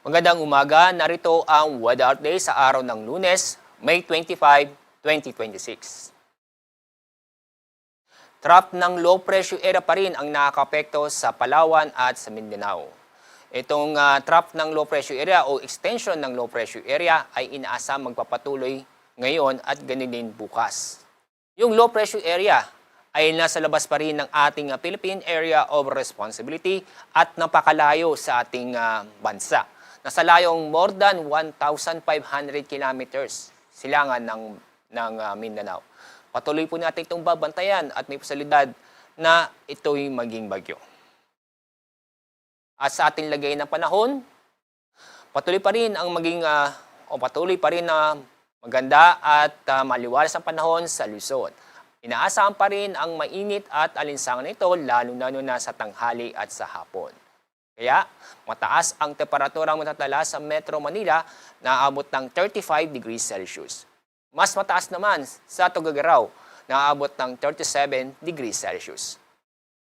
Magandang umaga, narito ang weather update sa araw ng Lunes, May 25, 2026. Trough ng low pressure area pa rin ang nakakapekto sa Palawan at sa Mindanao. Itong trough ng low pressure area o extension ng low pressure area ay inaasam magpapatuloy ngayon at ganun din bukas. Yung low pressure area ay nasa labas pa rin ng ating Philippine Area of Responsibility at napakalayo sa ating bansa. Nasa layong more than 1,500 kilometers silangan ng Mindanao. Patuloy po natin itong babantayan at may posibilidad na ito'y maging bagyo. At sa ating lagay ng panahon, patuloy pa rin na maganda at maliwalas ang panahon sa Luzon. Inaasahan pa rin ang mainit at alinsangan nito lalo na sa tanghali at sa hapon. Kaya mataas ang temperaturang matatala sa Metro Manila na aabot ng 35 degrees Celsius. Mas mataas naman sa Tuguegarao na aabot ng 37 degrees Celsius.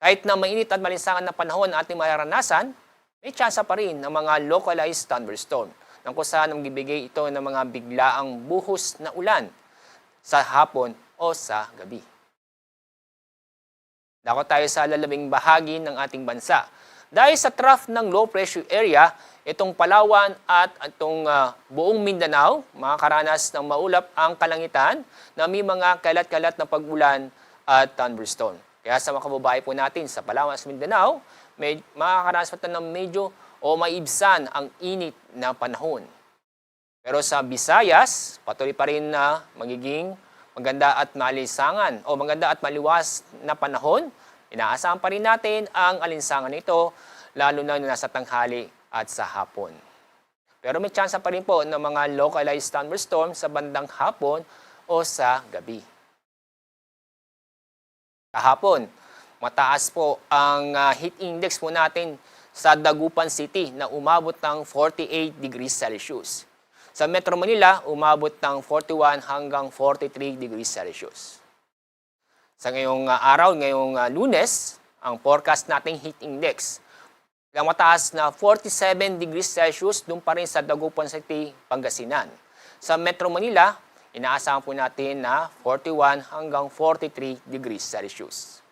Kahit na mainit at malinsangan na panahon ang ating mararanasan, may tsansa pa rin ng mga localized thunderstorm nang kung saan magbibigay ito ng mga biglaang buhos na ulan sa hapon o sa gabi. Dako tayo sa lalaming bahagi ng ating bansa. Dahil sa trough ng low pressure area, itong Palawan at itong buong Mindanao, makakaranas ng maulap ang kalangitan na may mga kalat-kalat na pag-ulan at thunderstorm. Kaya sa mga kababae po natin sa Palawan at Mindanao, makakaranas pa ng medyo o maibsan ang init na panahon. Pero sa Visayas, patuloy pa rin na magiging maganda at malisangan o maganda at maliwas na panahon. Inaasahan pa rin natin ang alinsangan nito, lalo na nasa tanghali at sa hapon. Pero may tsansa pa rin po ng mga localized thunderstorm sa bandang hapon o sa gabi. Kahapon, mataas po ang heat index po natin sa Dagupan City na umabot ng 48 degrees Celsius. Sa Metro Manila, umabot ng 41 hanggang 43 degrees Celsius. Sa ngayong araw, ngayong Lunes, ang forecast nating heat index lang mataas na 47 degrees Celsius doon pa rin sa Dagupan City, Pangasinan. Sa Metro Manila, inaasahan po natin na 41 hanggang 43 degrees Celsius.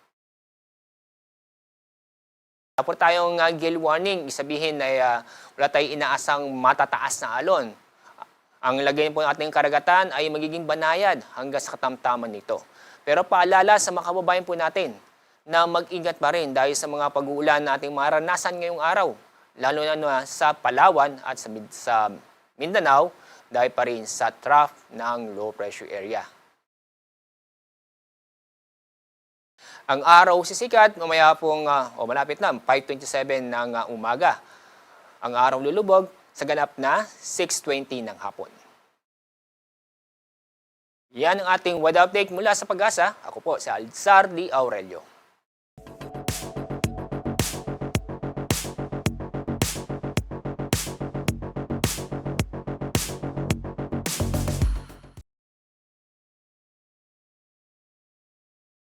Tapos tayong gale warning, isabihin na wala tayong inaasang matataas na alon. Ang lagay po ng ating karagatan ay magiging banayad hanggang sa katamtaman nito. Pero paalala sa mga kababayan po natin na mag-ingat pa rin dahil sa mga pag-uulan na ating maranasan ngayong araw, lalo na sa Palawan at sa Mindanao, dahil pa rin sa trough ng low pressure area. Ang araw sisikat, mamaya pong malapit na, 5:27 ng umaga. Ang araw lulubog sa ganap na 6:20 ng hapon. Yan ang ating weather update mula sa Pag-asa. Ako po si Alzar D. Aurelio.